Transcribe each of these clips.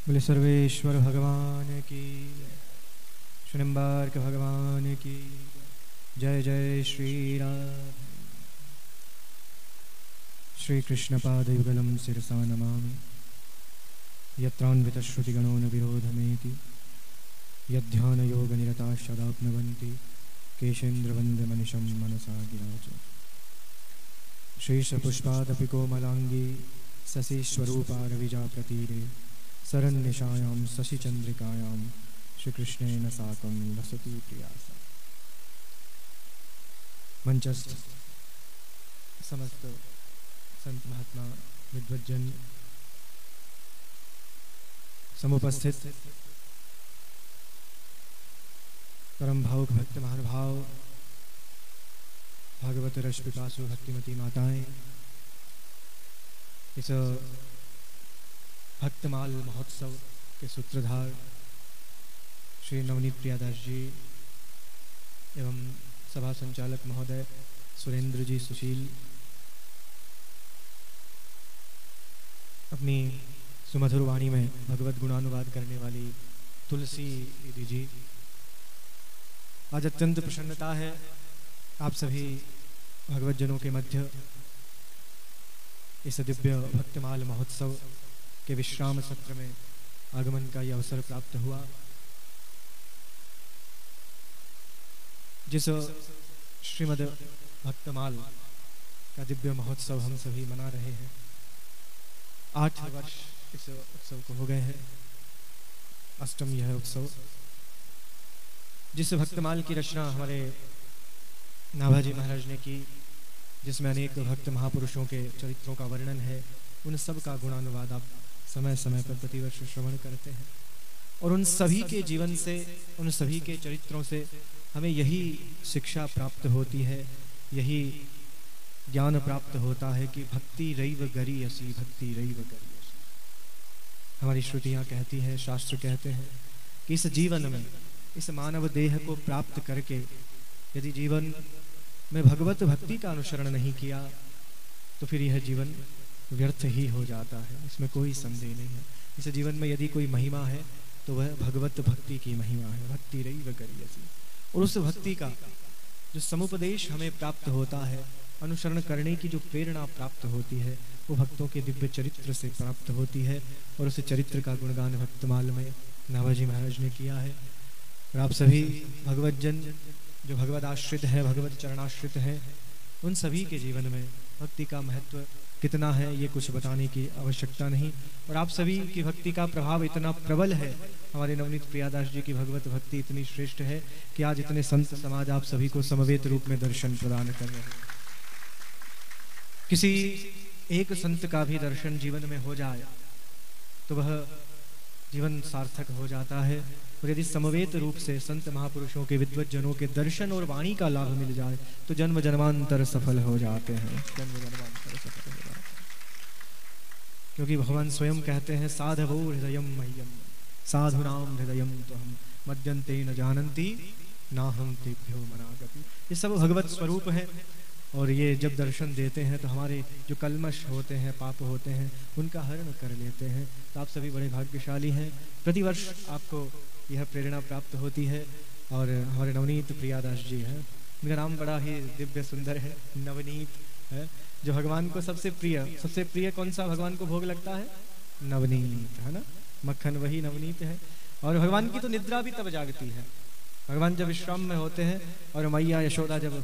बोले सर्वेश्वर भगवान की, शुनिम्बार्क भगवान की जय। जय श्री राम। श्री कृष्ण पादयुगलं शिरसा नमामि। यत्रान्वितश्रुतिगणो न विरोधमेति यध्यानयोगनिरताः सदाप्नुवन्ति केशेन्द्रवन्द्यमनिशं मनसा गिराज। शेषपुष्पादपि कोमलाङ्गी शशिस्वरूपा रविजाप्रतीरे शरण्यशायां शशिचन्द्रिकायां श्रीकृष्णेन साकं लसति प्रियासा। मंचस्थ समस्त संत महात्मा विद्वज्जन, समुपस्थित परम भावुक भक्त महानुभाव, भागवत रस पिपासु भक्तिमती माताएं, इस भक्तमाल महोत्सव के सूत्रधार श्री नवनीत प्रियादास जी एवं सभा संचालक महोदय सुरेंद्र जी सुशील, अपनी सुमधुर वाणी में भगवत गुणानुवाद करने वाली तुलसी दीदी जी, आज अत्यंत प्रसन्नता है आप सभी भगवत जनों के मध्य इस दिव्य भक्तमाल महोत्सव के विश्राम सत्र में आगमन का यह अवसर प्राप्त हुआ। जिस श्रीमद् भक्तमाल का दिव्य महोत्सव हम सभी मना रहे हैं, 8 वर्ष इस उत्सव को हो गए हैं, अष्टम यह उत्सव। जिस भक्तमाल की रचना हमारे नाभाजी महाराज ने की, जिसमें अनेक भक्त महापुरुषों के चरित्रों का वर्णन है, उन सब का गुणानुवाद आप समय समय पर प्रतिवर्ष श्रवण करते हैं और उन सभी के जीवन से, उन सभी के चरित्रों से हमें यही शिक्षा प्राप्त होती है, यही ज्ञान प्राप्त होता है कि भक्ति रैव गरीयसी, भक्ति रैव गरीयसी। हमारी श्रुतियाँ कहती हैं, शास्त्र कहते हैं कि इस जीवन में, इस मानव देह को प्राप्त करके यदि जीवन में भगवत भक्ति का अनुसरण नहीं किया तो फिर यह जीवन व्यर्थ ही हो जाता है, इसमें कोई संदेह नहीं है। इस जीवन में यदि कोई महिमा है तो वह भगवत भक्ति की महिमा है, भक्ति रैव गरीयसी। और उस भक्ति का जो समुपदेश हमें प्राप्त होता है, अनुसरण करने की जो प्रेरणा प्राप्त होती है, वो भक्तों के दिव्य चरित्र से प्राप्त होती है और उस चरित्र का गुणगान भक्तमाल में नाभाजी महाराज ने किया है। और आप सभी भगवत जन जो भगवत आश्रित हैं, भगवत चरणाश्रित हैं, उन सभी के जीवन में भक्ति का महत्व कितना है ये कुछ बताने की आवश्यकता नहीं। और आप सभी की भक्ति का प्रभाव इतना प्रबल है, हमारे नवनीत प्रियादास जी की भगवत भक्ति इतनी श्रेष्ठ है कि आज इतने संत समाज आप सभी को समवेत रूप में दर्शन प्रदान कर रहे हैं। किसी एक संत का भी दर्शन जीवन में हो जाए तो वह जीवन सार्थक हो जाता है, और यदि समवेत रूप से संत महापुरुषों के विद्वत जनों के दर्शन और वाणी का लाभ मिल जाए तो जन्म जन्मांतर सफल हो जाते हैं, जन्म जन्मांतर सफल हो जाते हैं। क्योंकि भगवान स्वयं कहते हैं, साधवो हृदयम मह्यम साधुनाम हृदयम तो हम मद्यन्ते न जानन्ति नाहं तेभ्यो मनागपि। ये सब भगवत स्वरूप है और ये जब दर्शन देते हैं तो हमारे जो कल्मश होते हैं, पाप होते हैं, उनका हरण कर लेते हैं। तो आप सभी बड़े भाग्यशाली हैं, प्रतिवर्ष आपको यह प्रेरणा प्राप्त होती है। और हमारे नवनीत प्रियादास जी हैं, उनका नाम बड़ा ही दिव्य सुंदर है, नवनीत है। जो भगवान को सबसे प्रिय कौन सा भगवान को भोग लगता है? नवनीत, है ना, मक्खन वही नवनीत है। और भगवान की तो निद्रा भी तब जागती है, भगवान जब विश्राम में होते हैं। और मैया यशोदा जब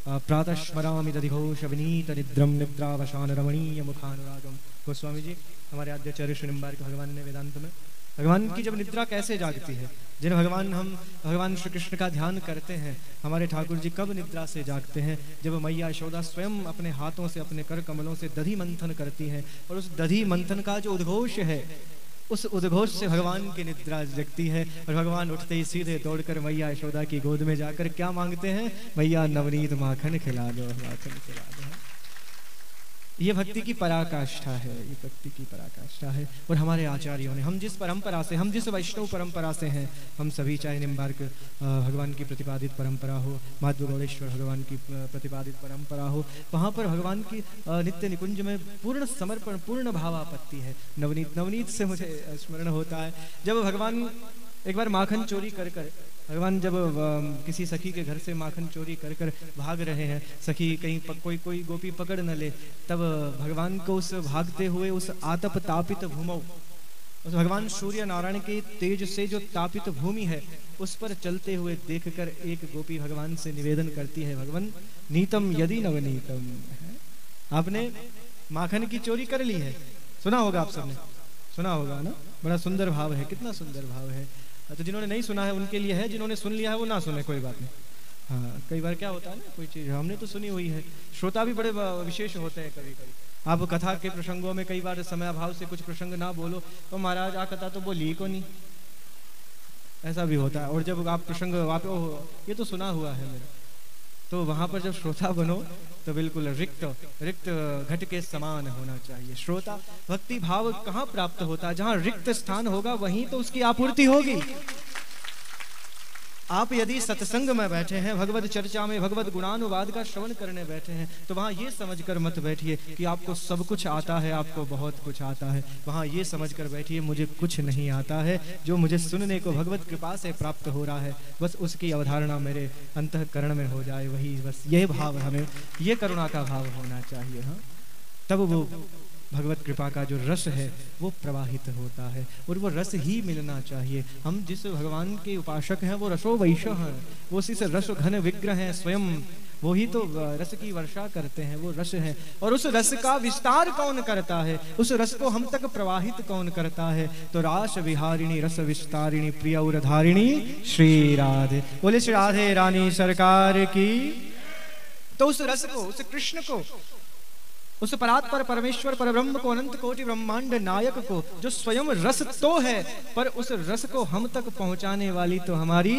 प्रातः स्मरामि दधिघोष विनीत निद्रम निद्रावसान रमणीय मुखानुरागम, गोस्वामी जी हमारे आद्याचार्य श्री निम्बार्क भगवान ने वेदांत में, भगवान की जब निद्रा कैसे जागती है, हम भगवान श्री कृष्ण का ध्यान करते हैं, हमारे ठाकुर जी कब निद्रा से जागते हैं? जब मैया यशोदा स्वयं अपने हाथों से, अपने कर कमलों से दधि मंथन करती हैं और उस दधि मंथन का जो उद्घोष है, उस उद्घोष से भगवान की निद्रा जगती है। और भगवान उठते ही सीधे दौड़कर मैया यशोदा की गोद में जाकर क्या मांगते हैं? मैया नवनीत माखन खिला दो, माखन खिला दो। ये भक्ति की पराकाष्ठा है, ये भक्ति की पराकाष्ठा है। और हमारे आचार्यों ने, हम जिस परंपरा से, हम जिस वैष्णव परंपरा से हैं, हम सभी, चाहे निम्बार्क भगवान की प्रतिपादित परंपरा हो, माधव गौड़ेश्वर भगवान की प्रतिपादित परंपरा हो, वहाँ पर भगवान की नित्य निकुंज में पूर्ण समर्पण, पूर्ण भावापत्ति है। नवनीत से मुझे स्मरण होता है, जब भगवान एक बार माखन चोरी कर कर, भगवान जब किसी सखी के घर से माखन चोरी कर कर भाग रहे हैं, सखी कहीं कोई गोपी पकड़ न ले, तब भगवान को उस भागते हुए उस आतप तापित भूमौ, उस भगवान सूर्य नारायण के तेज से जो तापित भूमि है उस पर चलते हुए देखकर एक गोपी भगवान से निवेदन करती है, भगवान नीतम यदि नवनीतम। आपने माखन की चोरी कर ली है, सुना होगा, आप सबने सुना होगा ना, बड़ा सुंदर भाव है, कितना सुंदर भाव है। तो जिन्होंने नहीं सुना है उनके लिए है, जिन्होंने सुन लिया है वो ना सुने, कोई बात नहीं। हाँ, कई बार क्या होता है ना, कोई चीज़ हमने तो सुनी हुई है, श्रोता भी बड़े विशेष होते हैं। कभी कभी आप कथा के प्रसंगों में कई बार समय अभाव से कुछ प्रसंग ना बोलो तो महाराज आ कथा तो बोली को नहीं, ऐसा भी होता है। और जब आप प्रसंग आप ये तो सुना हुआ है मेरा, तो वहां पर जब श्रोता बनो तो बिल्कुल रिक्त घट के समान होना चाहिए। श्रोता भक्ति भाव कहाँ प्राप्त होता है? जहाँ रिक्त स्थान होगा वहीं तो उसकी आपूर्ति होगी। आप यदि सत्संग में बैठे हैं, भगवत चर्चा में, भगवत गुणानुवाद का श्रवण करने बैठे हैं, तो वहाँ ये समझकर मत बैठिए कि आपको सब कुछ आता है, आपको बहुत कुछ आता है। वहाँ ये समझकर बैठिए मुझे कुछ नहीं आता है, जो मुझे सुनने को भगवत कृपा से प्राप्त हो रहा है बस उसकी अवधारणा मेरे अंतःकरण में हो जाए, वही बस ये भाव, हमें ये करुणा का भाव होना चाहिए। हाँ, तब वो भगवत कृपा का जो रस है वो प्रवाहित होता है, और वो रस ही मिलना चाहिए। हम जिस भगवान के उपासक हैं वो रसो वैश्य हैं, वो इस रस घन विग्रह हैं, स्वयं वो ही तो रस की वर्षा करते हैं, वो रस है। और उस रस का विस्तार कौन करता है, उस रस को हम तक प्रवाहित कौन करता है? तो रास विहारिणी रस विस्तारिणी प्रिय और धारिणी श्री राधे। बोले श्री राधे रानी सरकार की। तो उस रस को, उस कृष्ण को, उस परात्पर परमेश्वर परब्रह्म को, अनंत कोटि ब्रह्मांड नायक को, जो स्वयं रस तो है पर उस रस को हम तक पहुंचाने वाली तो हमारी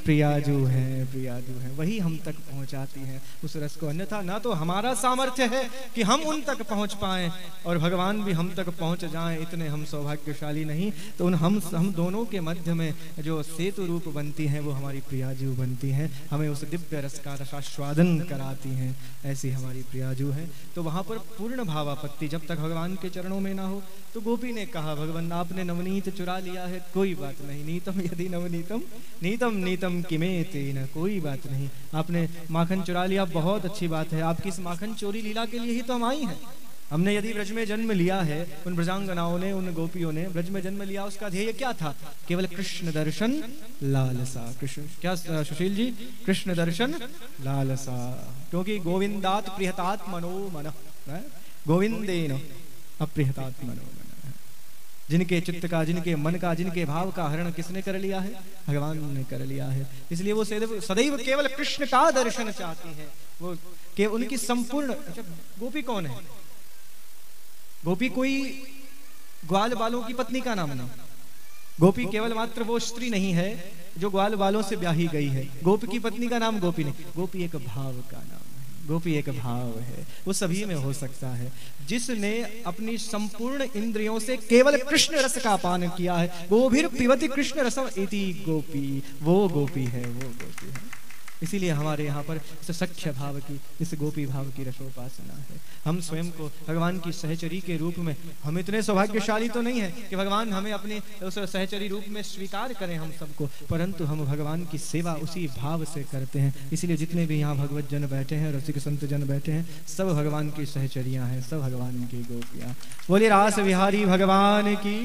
प्रियाजू है, प्रियाजू है, वही हम तक पहुंचाती है उस रस को। अन्यथा ना तो हमारा सामर्थ्य है कि हम उन तक पहुंच पाएं और भगवान भी हम तक पहुंच जाएं, इतने हम सौभाग्यशाली नहीं। तो उन हम दोनों के मध्य में जो सेतु रूप बनती है वो हमारी प्रियाजू बनती है, हमें उस दिव्य रस का रसास्वादन कराती हैं, ऐसी हमारी प्रियाजू है। तो वहां पर पूर्ण भावापत्ति जब तक भगवान के चरणों में ना हो। तो गोपी ने कहा, भगवान आपने नवनीत चुरा लिया है, कोई बात नहीं, नीतम यदि नवनीतम नीतम नीतम किमे तेन, कोई बात नहीं। आपने माखन चुरा लिया, बहुत अच्छी बात है, आपकी इस माखन चोरी लीला के लिए ही तो हम आई हैं। हमने यदि ब्रज में जन्म लिया है, उन ब्रजांगनाओं ने, उन गोपियों ने ब्रज में जन्म लिया, उसका ध्येय क्या था? केवल कृष्ण दर्शन लालसा। कृष्ण क्या सुशील जी? कृष्ण दर्शन लालसा, क्योंकि गोविंदात प्रियतात मनो मन, गोविंदेन अप्रियतात मनो मन। जिनके चित्त का, जिनके मन का, जिनके भाव का हरण किसने कर लिया है? भगवान ने कर लिया है। इसलिए वो सदैव केवल कृष्ण का दर्शन चाहती है, वो के उनकी संपूर्ण। अच्छा, गोपी कौन है? गोपी कोई ग्वाल बालों की पत्नी का नाम नहीं। गोपी केवल मात्र वो स्त्री नहीं है जो ग्वाल बालों से ब्याही गई है। गोपी की पत्नी का नाम गोपी नहीं, गोपी एक भाव का नाम है, गोपी एक भाव है, वो सभी में हो सकता है। जिसने अपनी संपूर्ण इंद्रियों से केवल कृष्ण रस का पान किया है, गोभिर पिबति कृष्ण रसम इति गोपी, वो गोपी है, वो गोपी है। इसीलिए हमारे यहाँ पर इस सख्य भाव की, इस गोपी भाव की रसोपासना है। हम स्वयं को भगवान की सहचरी के रूप में, हम इतने सौभाग्यशाली तो नहीं है कि भगवान हमें अपने उस सहचरी रूप में स्वीकार करें हम सबको, परंतु हम भगवान की सेवा उसी भाव से करते हैं। इसलिए जितने भी यहाँ भगवत जन बैठे हैं, रसिक संत जन बैठे हैं, सब भगवान की सहचरियाँ हैं, सब भगवान की गोपियाँ। बोले रास विहारी भगवान की।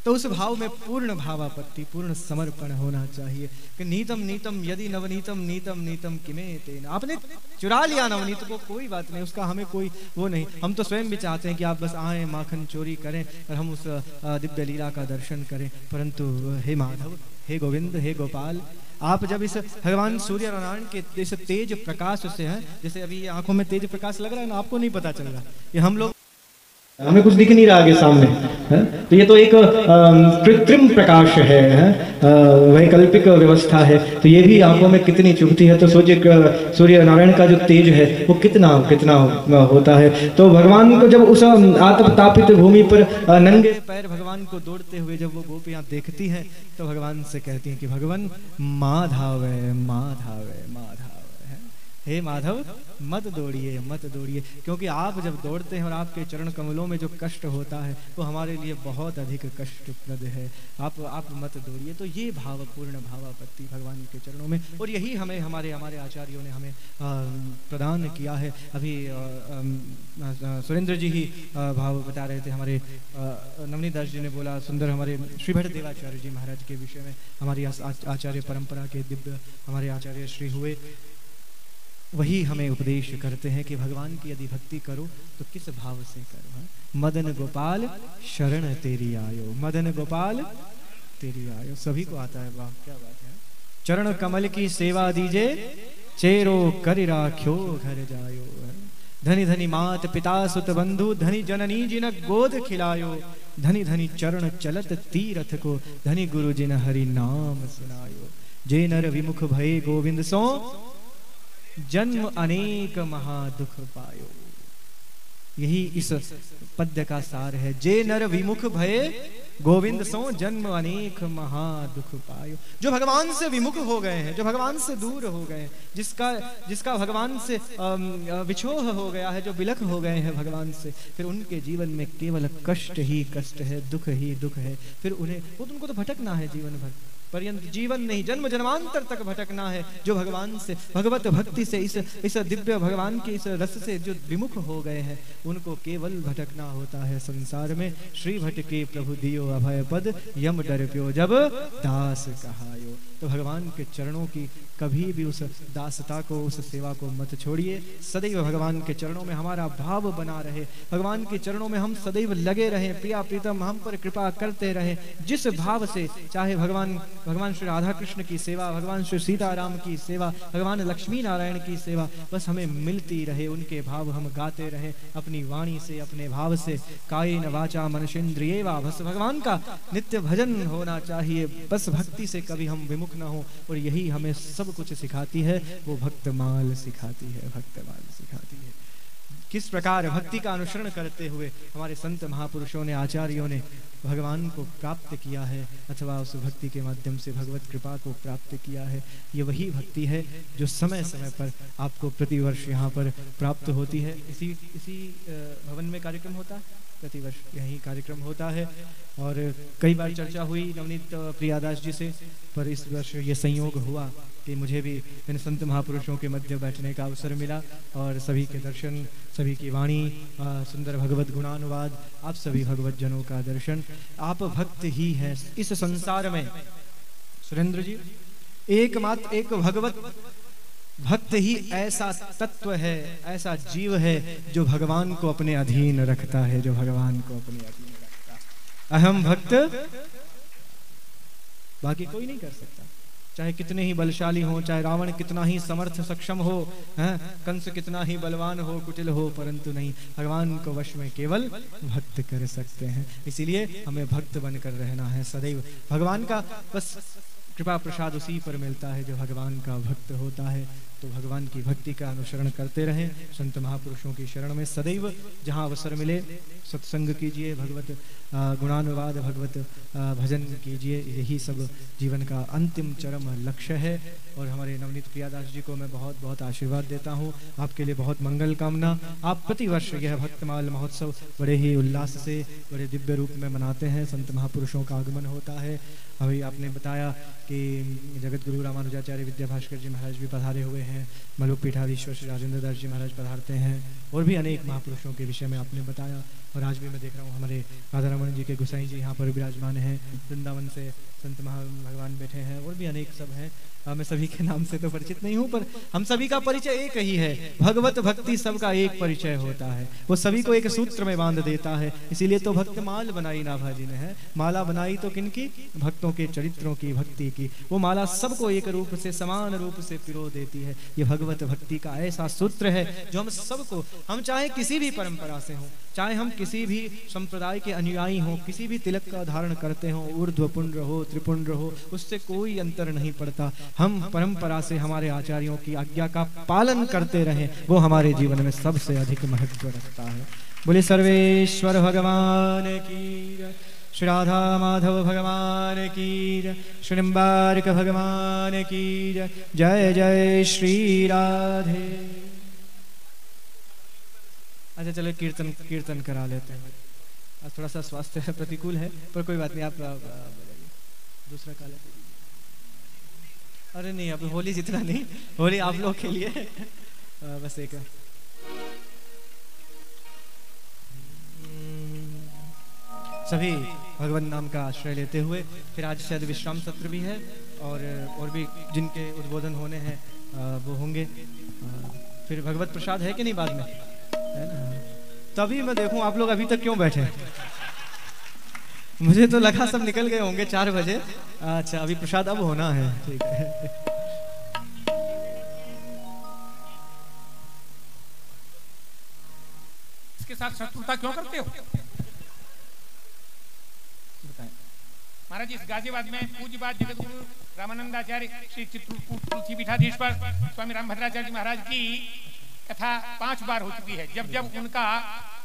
तो उस भाव में पूर्ण भावापत्ति, पूर्ण समर्पण होना चाहिए कि नीतम नीतम यदि नवनीतम नीतम नीतम किमे तेन। आपने चुरा लिया नवनीत को, कोई बात नहीं, उसका हमें कोई वो नहीं। हम तो स्वयं भी चाहते हैं कि आप बस आए, माखन चोरी करें और हम उस दिव्य लीला का दर्शन करें, परंतु हे माधव, हे गोविंद, हे गोपाल, आप जब इस भगवान सूर्य नारायण के इस तेज प्रकाश से हैं, जैसे अभी आंखों में तेज प्रकाश लग रहा है ना, आपको नहीं पता चल रहा, ये हम लोग हमें कुछ दिख नहीं रहा आगे सामने है? तो ये तो एक कृत्रिम प्रकाश है, वैकल्पिक व्यवस्था है। तो ये भी आंखों में कितनी चुभती है। तो सूर्य नारायण का जो तेज है वो कितना कितना होता है। तो भगवान को जब उस आतपतापित भूमि पर नंगे पैर भगवान को दौड़ते हुए जब वो गोपियां देखती हैं तो भगवान से कहती हैं कि भगवान माधव माधव माधव है, हे माधव मत दौड़िए मत दौड़िए, क्योंकि आप जब दौड़ते हैं और आपके चरण कमलों में जो कष्ट होता है वो हमारे लिए बहुत अधिक कष्टप्रद है। आप मत दौड़िए। तो ये भावपूर्ण भावापत्ति भगवान के चरणों में, और यही हमें हमारे आचार्यों ने हमें प्रदान किया है। अभी सुरेंद्र जी ही भाव बता रहे थे, हमारे नवनीत दास जी ने बोला सुंदर, हमारे श्री भट्ट देवाचार्य जी महाराज के विषय में हमारी आचार्य परंपरा के दिव्य हमारे आचार्य श्री हुए, वही हमें उपदेश करते हैं कि भगवान की यदि भक्ति करो तो किस भाव से करो। मदन गोपाल शरण तेरी आयो, मदन गोपाल तेरी आयो, सभी को आता है। वाह क्या बात है। चरण कमल की सेवा दीजे, चेरो कर राख्यो घर जायो। धनी धनी मात पिता सुत बंधु, धनी जननी जिन गोद खिलायो। धनी धनी चरण चलत तीरथ को, धनी गुरु जिन हरि नाम सुनायो। जे नर विमुख भये गोविंद सो, जन्म अनेक महादुख पायो। यही इस पद्य का सार है। जे नर विमुख भये गोविंद सो, जन्म अनेक महादुख पायो। जो भगवान से विमुख हो गए हैं, जो भगवान से दूर हो गए हैं, जिसका भगवान से विछोह हो गया है, जो विलख हो गए हैं भगवान से, फिर उनके जीवन में केवल कष्ट ही कष्ट है, दुख ही दुख है। फिर उनको तो भटकना है जीवन भर पर्यंत, जीवन नहीं जन्म जन्मांतर तक भटकना है। जो भगवान से भगवत भक्ति से इस दिव्य भगवान के इस रस से जो विमुख हो गए हैं उनको केवल भटकना होता है संसार में। श्री भट्ट के प्रभु दियो अभय पद, यम डर प्यो जब दास कहायो। तो भगवान के चरणों की कभी भी उस दासता को, उस सेवा को मत छोड़िए। सदैव भगवान के चरणों में हमारा भाव बना रहे, भगवान के चरणों में हम सदैव लगे रहें। प्रिया प्रीतम हम पर कृपा करते रहें। जिस भाव से, चाहे भगवान श्री राधा कृष्ण की सेवा, भगवान श्री सीताराम की सेवा, भगवान लक्ष्मी नारायण की सेवा बस हमें मिलती रहे, उनके भाव हम गाते रहें अपनी वाणी से, अपने भाव से। कायेन वाचा मनसेन्द्रियेवा, बस भगवान का नित्य भजन होना चाहिए। बस भक्ति से कभी हम विमुख न हो। और यही हमें सब कुछ सिखाती है, वो भक्तमाल सिखाती है, भक्तमाल सिखाती है। किस प्रकार भक्ति का अनुसरण करते हुए हमारे संत महापुरुषों ने, आचार्यों ने भगवान को प्राप्त किया है, अथवा उस भक्ति के माध्यम से भगवत कृपा को प्राप्त किया है। ये वही भक्ति है जो समय समय पर आपको प्रतिवर्ष यहाँ पर प्राप्त होती है। इसी भवन में कार्यक्रम होता है, प्रतिवर्ष यही कार्यक्रम होता है। और कई बार चर्चा हुई नवनीत प्रियादास जी से, पर इस वर्ष ये संयोग हुआ कि मुझे भी इन संत महापुरुषों के मध्य बैठने का अवसर मिला और सभी के दर्शन, सभी की वाणी, सुंदर भगवत गुणानुवाद, आप सभी भगवत जनों का दर्शन। आप भक्त ही हैं इस संसार में सुरेंद्र जी, एकमात्र एक भगवत भक्त ही ऐसा तत्व है, ऐसा जीव है जो भगवान को अपने अधीन रखता है, जो भगवान को अपने अधीन रखता है। अहम भक्त बाकी कोई नहीं कर सकता, चाहे कितने ही बलशाली हो, चाहे रावण कितना ही समर्थ सक्षम हो, कंस कितना ही बलवान हो, कुटिल हो, परंतु नहीं, भगवान को वश में केवल भक्त कर सकते हैं। इसीलिए हमें भक्त बनकर रहना है सदैव। भगवान का बस कृपा प्रसाद उसी पर मिलता है जो भगवान का भक्त होता है। तो भगवान की भक्ति का अनुसरण करते रहें, संत महापुरुषों की शरण में सदैव जहाँ अवसर मिले सत्संग कीजिए, भगवत गुणानुवाद, भगवत भजन कीजिए। यही सब जीवन का अंतिम चरम लक्ष्य है। और हमारे नवनीत प्रियादास जी को मैं बहुत बहुत आशीर्वाद देता हूँ, आपके लिए बहुत मंगल कामना। आप प्रतिवर्ष यह भक्तमाल महोत्सव बड़े ही उल्लास से, बड़े दिव्य रूप में मनाते हैं। संत महापुरुषों का आगमन होता है। अभी आपने बताया कि जगत गुरु रामानुजाचार्य विद्याभास्कर जी महाराज भी पधारे हुए हैं, मलुक पीठाधीश्वर श्री राजेंद्र दास जी महाराज पधारते हैं, और भी अनेक महापुरुषों के विषय में आपने बताया। और आज भी मैं देख रहा हूँ हमारे राधा रमन जी के गुसाई जी यहाँ पर विराजमान हैं, वृंदावन से संत भगवान बैठे हैं, और भी अनेक सब हैं। मैं सभी के नाम से तो परिचित नहीं हूँ, पर हम सभी का परिचय एक ही है। भगवत भक्ति सबका एक परिचय होता है, वो सभी को एक सूत्र में बांध देता है। इसीलिए तो भक्त माल बनाई नाभा जी ने है। माला बनाई तो किनकी? भक्तों के चरित्रों की, भक्ति की। वो माला सबको एक रूप से, समान रूप से पिरो देती है। ये भगवत भक्ति का ऐसा सूत्र है जो हम सबको, हम चाहे किसी भी परंपरा से हों, चाहे हम किसी भी संप्रदाय के अनुयायी हों, किसी भी तिलक का धारण करते हों, ऊर्ध्व पुंड्र हो त्रिपुंड्र हो, उससे कोई अंतर नहीं पड़ता। हम परंपरा से हमारे आचार्यों की आज्ञा का पालन करते रहें, वो हमारे जीवन में सबसे अधिक महत्व रखता है। बोले सर्वेश्वर भगवान की, श्री राधा माधव भगवान की, श्री निम्बार्क भगवान की जय जय श्री राधे। अच्छा चलो कीर्तन करा लेते हैं। आज थोड़ा सा स्वास्थ्य प्रतिकूल है पर कोई बात नहीं, आप दूसरा काल। अरे नहीं, अब होली जितना नहीं, होली आप लोग के लिए बस एक सभी भगवान नाम का आश्रय लेते हुए फिर आज शायद विश्राम सत्र भी है और भी जिनके उद्बोधन होने हैं वो होंगे। फिर भगवत प्रसाद है कि नहीं बाद में, है ना? तभी मैं देखूं आप लोग अभी तक क्यों बैठे, मुझे तो लगा सब निकल गए होंगे 4 बजे। अच्छा अभी प्रसाद अब होना है, ठीक है। इसके साथ शत्रुता क्यों करते हो? महाराज इस गाजियाबाद में पूज्यपाद जगतगुरु रामानंदाचार्य श्री चित्रकूट तुलसी पीठाधीश्वर स्वामी रामभद्राचार्य महाराज की कथा 5 बार हो चुकी है। जब जब उनका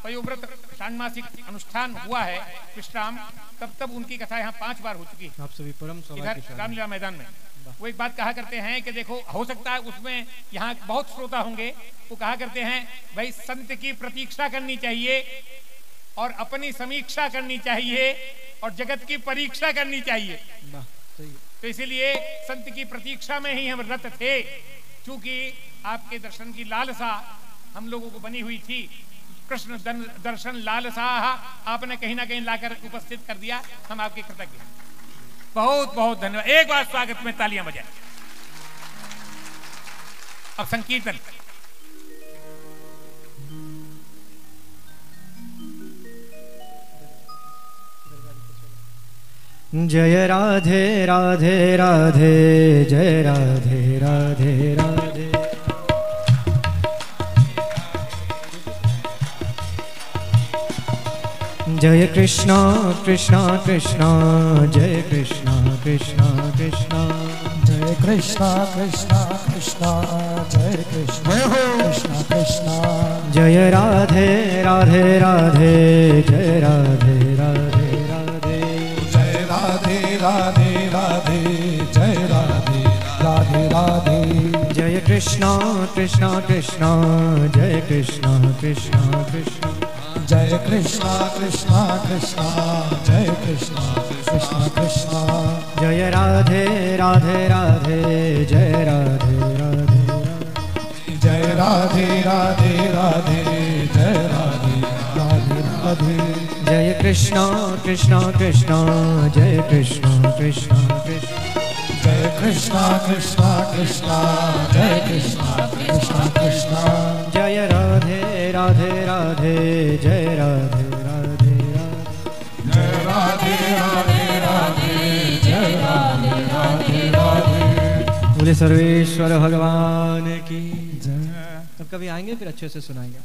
पयोव्रत षाण्मासिक अनुष्ठान हुआ है विश्राम, तब तब उनकी कथा यहाँ 5 बार हो चुकी है। आप सभी परम इधर रामलीला मैदान में वो एक बात कहा करते हैं कि देखो हो सकता है उसमें यहाँ बहुत श्रोता होंगे, वो कहा करते हैं भाई संत की प्रतीक्षा करनी चाहिए और अपनी समीक्षा करनी चाहिए और जगत की परीक्षा करनी चाहिए। तो इसीलिए संत की प्रतीक्षा में ही हम रत थे, क्योंकि आपके दर्शन की लालसा हम लोगों को बनी हुई थी। कृष्ण दर्शन लालसा आपने कहीं ना कहीं लाकर उपस्थित कर दिया, हम आपके कृतज्ञ। बहुत बहुत धन्यवाद। एक बार स्वागत में तालियां बजाएं। अब संकीर्तन। जय राधे राधे राधे, जय राधे राधे राधे। जय कृष्णा कृष्णा कृष्णा, जय कृष्णा कृष्णा कृष्णा, जय कृष्णा कृष्णा कृष्णा, जय कृष्णा कृष्णा कृष्णा। जय राधे राधे राधे, जय राधे राधे राधे, जय राधे राधे राधे, जय राधे राधे राधे। जय कृष्णा कृष्णा कृष्णा, जय कृष्णा कृष्णा कृष्णा, जय कृष्णा कृष्णा कृष्णा, जय कृष्णा कृष्णा कृष्णा। जय राधे राधे राधे, जय राधे राधे राधे, जय राधे राधे राधे, जय राधे राधे राधे। जय कृष्णा कृष्णा कृष्णा, जय कृष्णा कृष्णा कृष्णा, जय कृष्णा कृष्णा कृष्णा, जय कृष्णा कृष्णा कृष्णा। जय राधे राधे राधे, जय राधे राधे राधे, जय राधे राधे राधे, जय राधे राधे राधे। बोले सर्वेश्वर भगवान की जय। तब कभी आएंगे फिर अच्छे से सुनाएंगे।